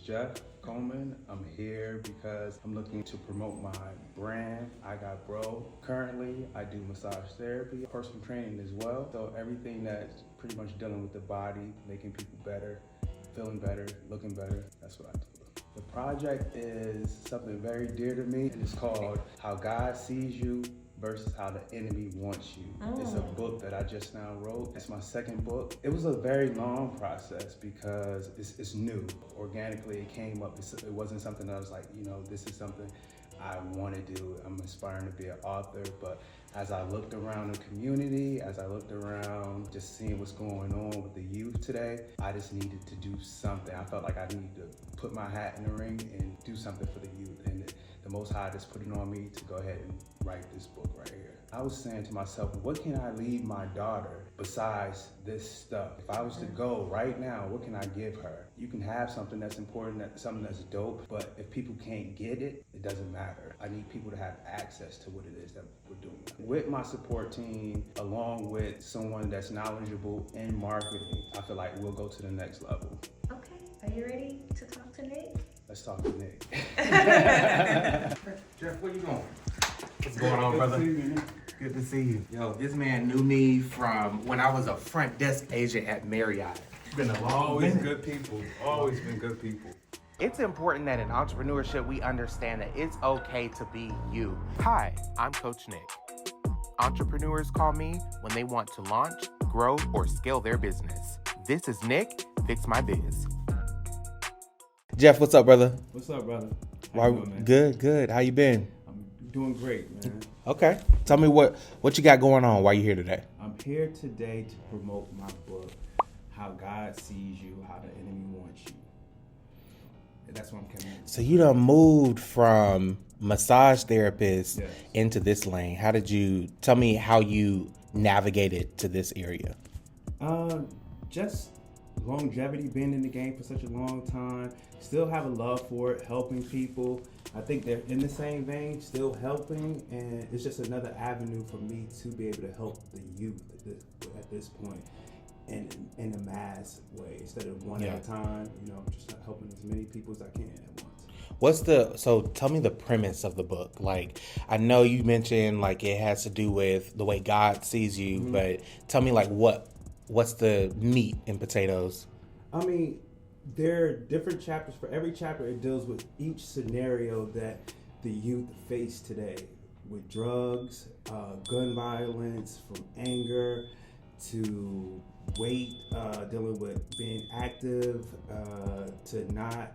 Jeff Coleman. I'm here because I'm looking to promote my brand, I Got Bro. Currently, I do massage therapy, personal training as well. So everything that's pretty much dealing with the body, making people better, feeling better, looking better, that's what I do. The project is something very dear to me, and it's called How God Sees You versus How the Enemy Wants You. It's a book that I just now wrote. It's my second book. It was a very long process because it's new. Organically, it came up. It wasn't something that I was like, this is something I want to do. I'm aspiring to be an author, but as I looked around the community, as I looked around just seeing what's going on with the youth today, I just needed to do something. I felt like I needed to put my hat in the ring and do something for the youth. And the Most High just put it on me to go ahead and write this book right here. I was saying to myself, what can I leave my daughter besides this stuff? If I was to go right now, what can I give her? You can have something that's important, something that's dope, but if people can't get it, it doesn't matter. I need people to have access to what it is that we're doing. With my support team, along with someone that's knowledgeable in marketing, I feel like we'll go to the next level. Okay, are you ready to talk to Nick? Let's talk to Nick. Jeff, where you going? What's going on, brother? Good to see you. Yo, this man knew me from when I was a front desk agent at Marriott. Always good people. Always been good people. It's important that in entrepreneurship, we understand that it's okay to be you. Hi, I'm Coach Nick. Entrepreneurs call me when they want to launch, grow, or scale their business. This is Nick, Fix My Biz. Jeff, what's up, brother? What's up, brother? How you doing, man? Good. How you been? I'm doing great, man. Okay. Tell me what you got going on. Why you here today? I'm here today to promote my book, How God Sees You, How the Enemy Wants You. That's what I'm coming in. So you done moved from massage therapist Yes. into this lane. Tell me how you navigated to this area? Just longevity, being in the game for such a long time, still have a love for it, helping people. I think they're in the same vein, still helping, and it's just another avenue for me to be able to help the youth at this point in a mass way, instead of one at a time, just helping as many people as I can at once. So tell me the premise of the book. Like, I know you mentioned like it has to do with the way God sees you, but tell me like what's the meat and potatoes? I mean, there are different chapters. For every chapter, it deals with each scenario that the youth face today, with drugs, gun violence, from anger to weight, dealing with being active, to not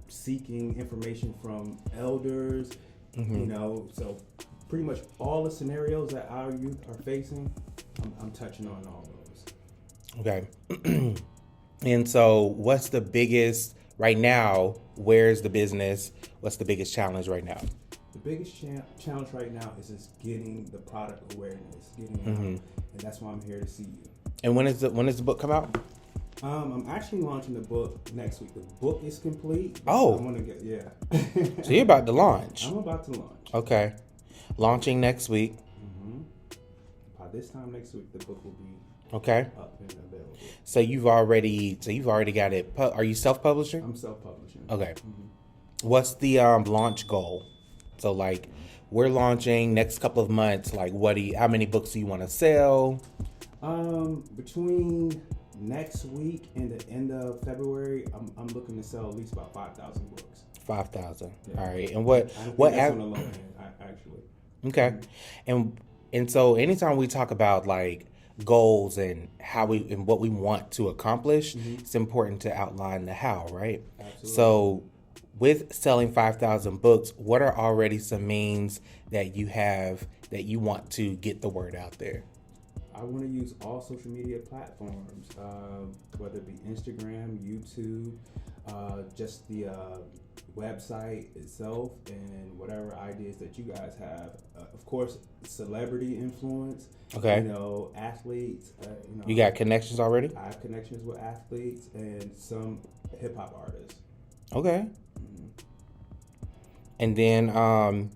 seeking information from elders, so pretty much all the scenarios that our youth are facing, I'm touching on all of those. Okay. And so what's the biggest, right now, where's the business? What's the biggest challenge right now? The biggest challenge right now is just getting the product awareness, getting it out, and that's why I'm here to see you. And when does the book come out? I'm actually launching the book next week. The book is complete. Oh. I want to get, So you're about to launch. I'm about to launch. Okay. Launching next week. By this time next week, the book will be Okay. up and available. So you've already got it. Are you self-publishing? I'm self-publishing. Okay. What's the launch goal? So like, we're launching next couple of months. Like, how many books do you want to sell? Between next week and the end of February, I'm looking to sell at least about 5,000 books. 5,000. Yeah. All right. And that's on the low end, actually. Okay. And so anytime we talk about like goals and what we want to accomplish, it's important to outline the how, right? Absolutely. So with selling 5,000 books, what are already some means that you have that you want to get the word out there? I want to use all social media platforms, whether it be Instagram, YouTube, just the website itself, and whatever ideas that you guys have. Of course, celebrity influence. Okay. Athletes. You got connections already? I have connections with athletes and some hip hop artists. Okay. And then,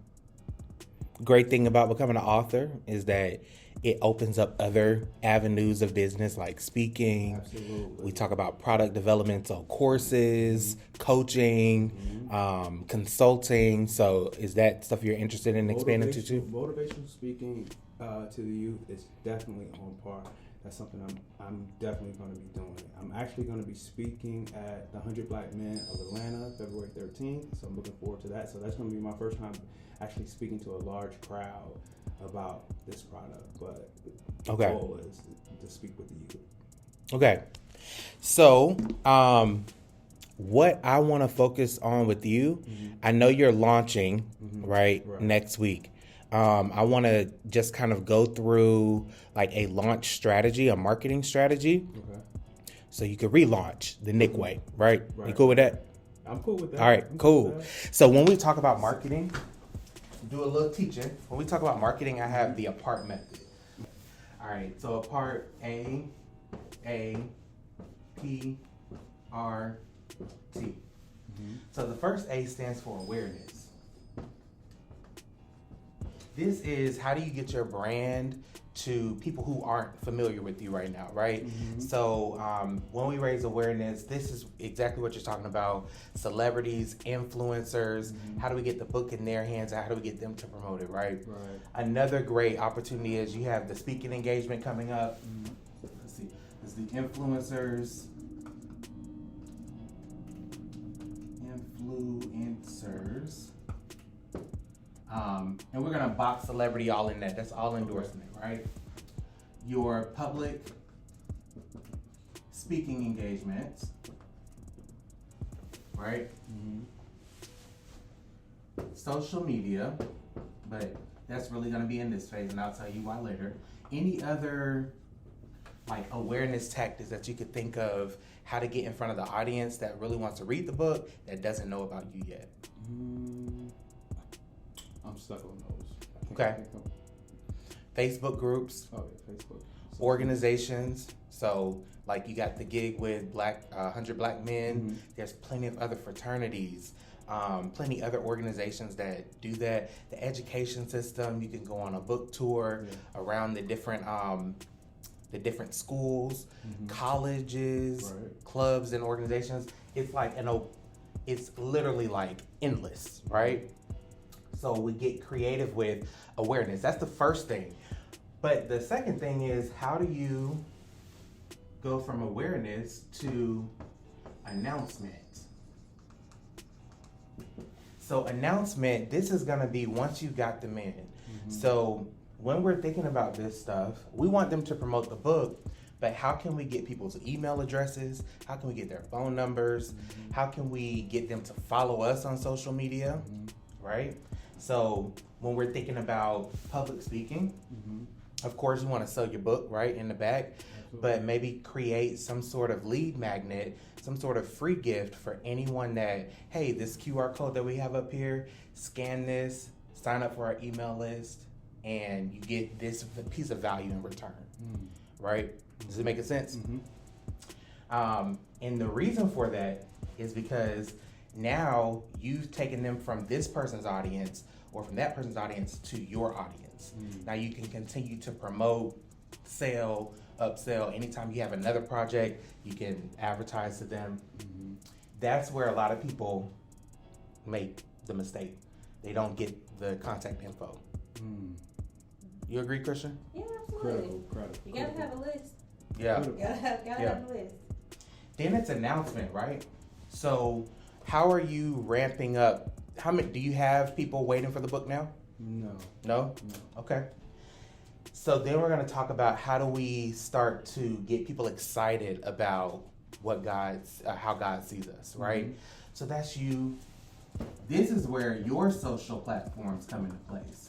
great thing about becoming an author is that it opens up other avenues of business like speaking. Absolutely. We talk about product development, so courses, coaching, consulting. So is that stuff you're interested in expanding to too? Motivational speaking to the youth is definitely on par. That's something I'm definitely going to be doing. I'm actually going to be speaking at the 100 Black Men of Atlanta, February 13th. So I'm looking forward to that. So that's going to be my first time actually speaking to a large crowd about this product. But the goal is to speak with the youth. Okay. So, what I want to focus on with you, I know you're launching, right, next week. I want to just kind of go through like a launch strategy, a marketing strategy. Okay. So you could relaunch the Nick way, right? You cool with that? I'm cool with that. All right, cool. So when we talk about marketing, do a little teaching. When we talk about marketing, I have the APART method. All right, so APART, A-P-R-T. So the first A stands for awareness. This is how do you get your brand to people who aren't familiar with you right now, right? So when we raise awareness, this is exactly what you're talking about. Celebrities, influencers, how do we get the book in their hands and how do we get them to promote it, right? Another great opportunity is you have the speaking engagement coming up. Let's see, it's the influencers. And we're gonna box celebrity all in that. That's all endorsement, right? Your public speaking engagements, right? Social media, but that's really gonna be in this phase, and I'll tell you why later. Any other like awareness tactics that you could think of, how to get in front of the audience that really wants to read the book that doesn't know about you yet? I'm stuck on those. Okay. Facebook groups. Oh, yeah, Facebook. Organizations. So, like you got the gig with 100 Black Men. There's plenty of other fraternities, plenty other organizations that do that. The education system. You can go on a book tour around the different schools, colleges, clubs, and organizations. It's like it's literally like endless, right? So we get creative with awareness. That's the first thing. But the second thing is, how do you go from awareness to announcement? So announcement, this is gonna be once you got them in. So when we're thinking about this stuff, we want them to promote the book, but how can we get people's email addresses? How can we get their phone numbers? How can we get them to follow us on social media, right? So when we're thinking about public speaking, of course you want to sell your book, right, in the back, but maybe create some sort of lead magnet, some sort of free gift for anyone that, hey, this QR code that we have up here, scan this, sign up for our email list, and you get this piece of value in return, right? Does it make sense? And the reason for that is because now you've taken them from this person's audience or from that person's audience to your audience. Now you can continue to promote, sell, upsell. Anytime you have another project, you can advertise to them. That's where a lot of people make the mistake. They don't get the contact info. You agree, Christian? Yeah, absolutely. Critical. You gotta have a list. Yeah. You gotta have a list. Then it's announcement, right? So how are you ramping up? How many do you have people waiting for the book now? No? Okay. So then we're going to talk about how do we start to get people excited about what how God sees us, right? So that's you. This is where your social platforms come into place,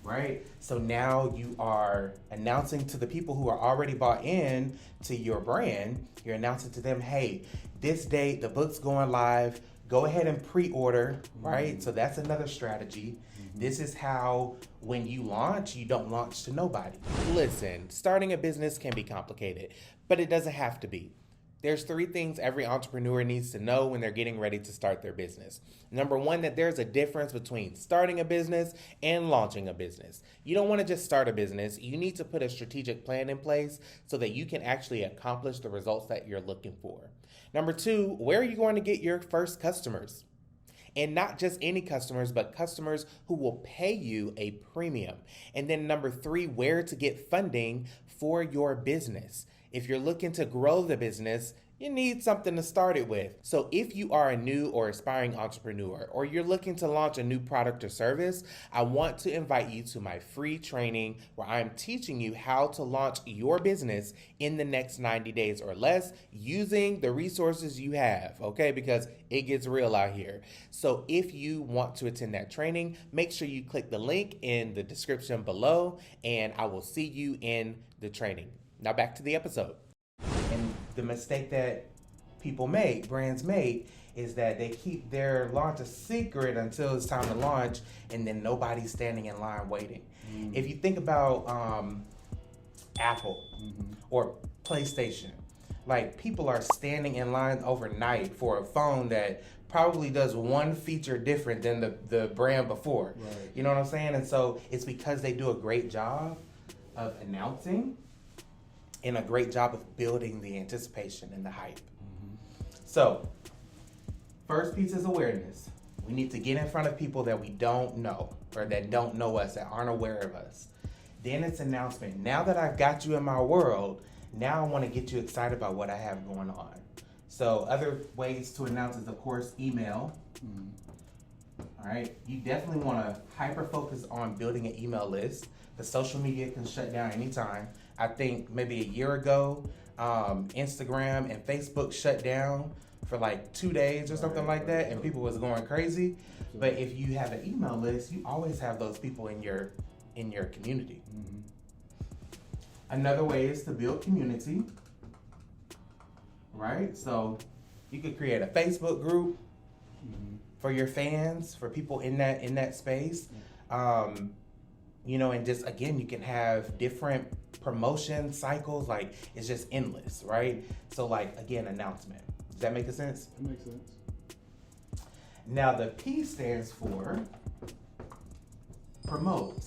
right? So now you are announcing to the people who are already bought in to your brand, you're announcing to them, hey, this date, the book's going live. Go ahead and pre-order, right? So that's another strategy. This is how, when you launch, you don't launch to nobody. Listen, starting a business can be complicated, but it doesn't have to be. There's 3 things every entrepreneur needs to know when they're getting ready to start their business. Number 1, that there's a difference between starting a business and launching a business. You don't want to just start a business. You need to put a strategic plan in place so that you can actually accomplish the results that you're looking for. Number 2, where are you going to get your first customers? And not just any customers, but customers who will pay you a premium. And then number 3, where to get funding for your business. If you're looking to grow the business, you need something to start it with. So if you are a new or aspiring entrepreneur, or you're looking to launch a new product or service, I want to invite you to my free training where I'm teaching you how to launch your business in the next 90 days or less using the resources you have, okay? Because it gets real out here. So if you want to attend that training, make sure you click the link in the description below, and I will see you in the training. Now back to the episode. And the mistake that brands make, is that they keep their launch a secret until it's time to launch, and then nobody's standing in line waiting. Mm-hmm. If you think about Apple or PlayStation, like people are standing in line overnight for a phone that probably does one feature different than the brand before. Right. You know what I'm saying? And so it's because they do a great job of announcing and a great job of building the anticipation and the hype. So, first piece is awareness. We need to get in front of people that we don't know, or that don't know us, that aren't aware of us. Then it's announcement. Now that I've got you in my world, now I want to get you excited about what I have going on. So other ways to announce is, of course, email. All right, you definitely want to hyper focus on building an email list. The social media can shut down anytime. I think maybe a year ago, Instagram and Facebook shut down for like 2 days or something like that, and people was going crazy. But if you have an email list, you always have those people in your community. Another way is to build community, right? So you could create a Facebook group for your fans, for people in that space. You know, and just, again, you can have different promotion cycles. Like, it's just endless, right? So, like, again, announcement. Does that make sense? It makes sense. Now, the P stands for promote.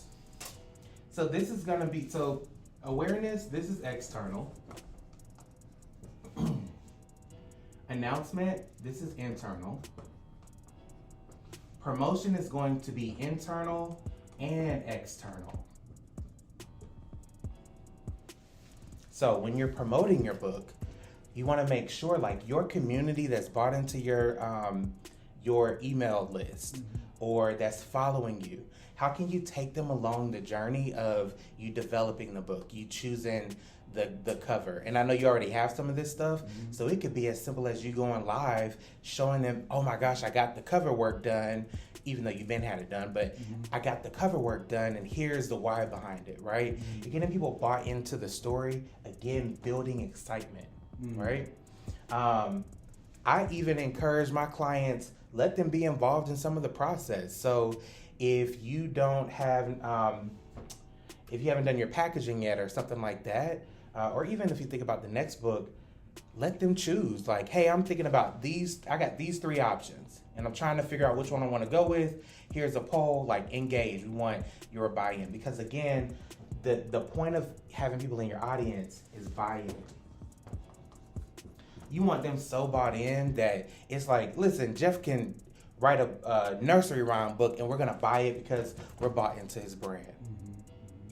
So this is going to be, so awareness, this is external. Announcement, this is internal. Promotion is going to be internal and external. So when you're promoting your book, you want to make sure, like, your community that's bought into your email list or that's following you, how can you take them along the journey of you developing the book, you choosing the cover? And I know you already have some of this stuff, so it could be as simple as you going live, showing them, oh my gosh, I got the cover work done, even though you've been had it done, but I got the cover work done, and here's the why behind it, right? You're getting people bought into the story, again, building excitement, right? I even encourage my clients, let them be involved in some of the process. So if you don't have, if you haven't done your packaging yet or something like that, or even if you think about the next book, let them choose. Like, hey, I'm thinking about these, I got these 3 options, and I'm trying to figure out which one I want to go with. Here's a poll, like, engage. We want your buy-in. Because again, the point of having people in your audience is buy-in. You want them so bought in that it's like, listen, Jeff can write a nursery rhyme book and we're going to buy it because we're bought into his brand.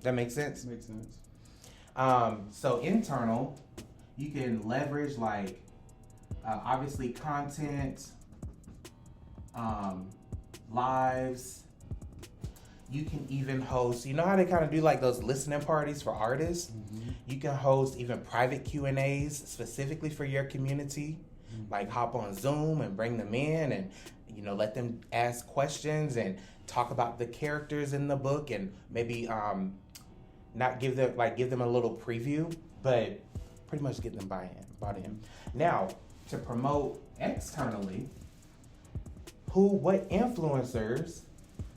That makes sense? Makes sense. So internal, you can leverage, like, obviously content, lives. You can even host, you know how they kind of do like those listening parties for artists? You can host even private Q&As specifically for your community. Like, hop on Zoom and bring them in and, you know, let them ask questions and talk about the characters in the book, and maybe not give them a little preview, but pretty much get them bought in. Now, to promote externally, what influencers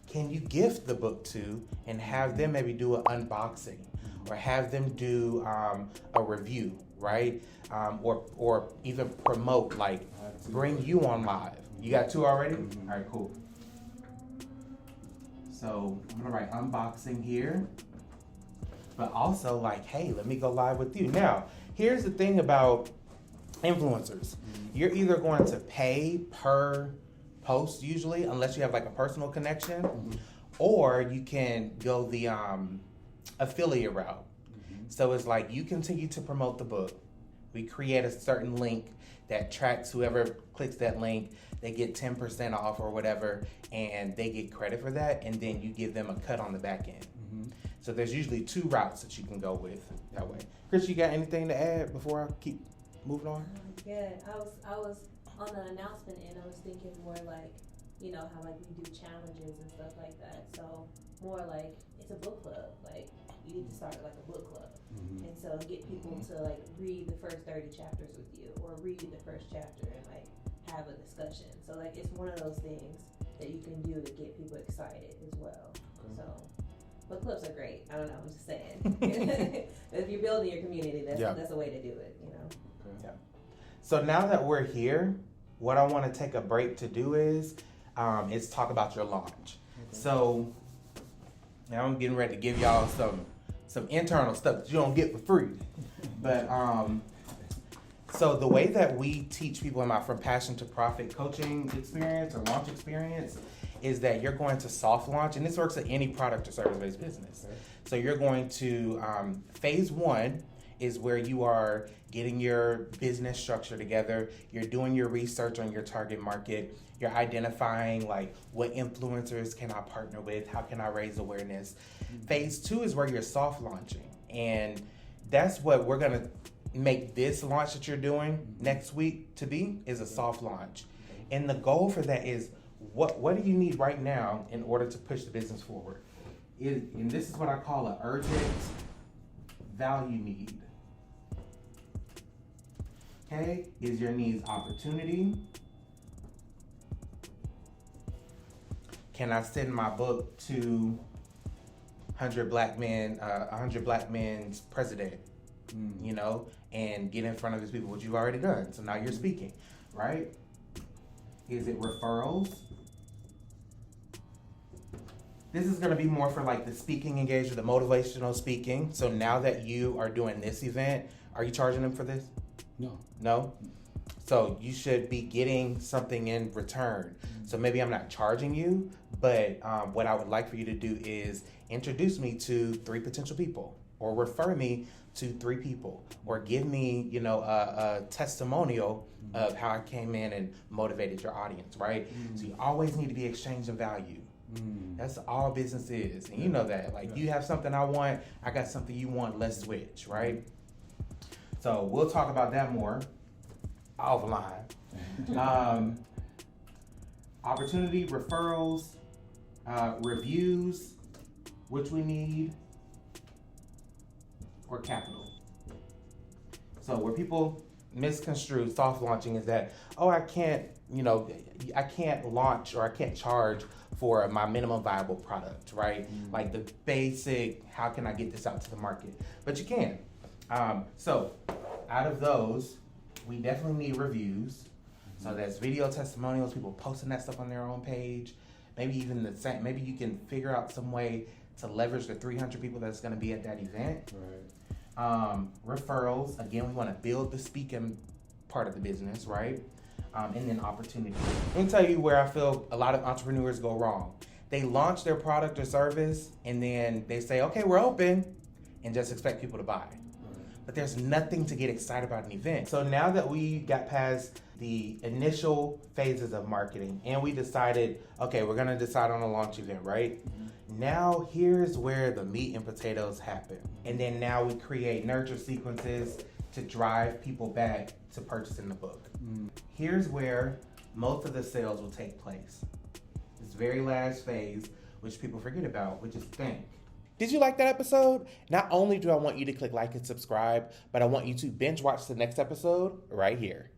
can you gift the book to and have them maybe do an unboxing or have them do a review right? Or even promote, like bring you on live. You got 2 already? Mm-hmm. All right, cool. So I'm gonna write unboxing here, but also like, hey, let me go live with you. Now, here's the thing about influencers. You're either going to pay per post usually, unless you have like a personal connection, or you can go the affiliate route. So it's like you continue to promote the book. We create a certain link that tracks whoever clicks that link. They get 10% off or whatever, and they get credit for that, and then you give them a cut on the back end. So there's usually 2 routes that you can go with that way. Chris, you got anything to add before I keep moving on? Yeah, I was on the announcement and I was thinking more like, you know, how like we do challenges and stuff like that. So more like it's a book club. Like you need to start like a book club. And so get people to like read the first 30 chapters with you, or read the first chapter and like have a discussion. So like it's one of those things that you can do to get people excited as well. So book clubs are great. I don't know, I'm just saying. If you're building your community, that's a way to do it, you know. Yeah. So now that we're here, what I want to take a break to do is talk about your launch. So now I'm getting ready to give y'all some internal stuff that you don't get for free. But so the way that we teach people in my From Passion to Profit coaching experience or launch experience is that you're going to soft launch, and this works at any product or service-based business. Okay. So you're going to, phase 1 is where you are getting your business structure together, you're doing your research on your target market, you're identifying like what influencers can I partner with, how can I raise awareness. Phase 2 is where you're soft launching, and that's what we're gonna make this launch that you're doing next week to be, is a soft launch. And the goal for that is what do you need right now in order to push the business forward? And this is what I call an urgent value need. Okay, is your needs opportunity? Can I send my book to 100 black men, 100 black men's president, you know, and get in front of these people, which you've already done. So now you're speaking, right? Is it referrals? This is going to be more for like the speaking engagement, the motivational speaking. So now that you are doing this event, are you charging them for this? No. No? So you should be getting something in return. So maybe I'm not charging you, but what I would like for you to do is introduce me to 3 potential people, or refer me to 3 people, or give me, you know, a testimonial of how I came in and motivated your audience, right? So you always need to be exchanging value. That's all business is, and you know that. Like you have something I want, I got something you want, let's switch, right? So we'll talk about that more offline. Opportunity, referrals, reviews, which we need, or capital. So where people misconstrue soft launching is that, oh, I can't launch or I can't charge for my minimum viable product, right? Like the basic, how can I get this out to the market? But you can. So out of those, we definitely need reviews. So that's video testimonials, people posting that stuff on their own page. Maybe even the same, maybe you can figure out some way to leverage the 300 people that's gonna be at that event. Right. Referrals, again, we wanna build the speaking part of the business, right? And then opportunity. Let me tell you where I feel a lot of entrepreneurs go wrong. They launch their product or service and then they say, okay, we're open, and just expect people to buy. But there's nothing to get excited about an event. So now that we got past the initial phases of marketing and we decided, okay, we're gonna decide on a launch event, right? Now here's where the meat and potatoes happen. And then now we create nurture sequences to drive people back to purchasing the book. Here's where most of the sales will take place. This very last phase, which people forget about, which is think. Did you like that episode? Not only do I want you to click like and subscribe, but I want you to binge watch the next episode right here.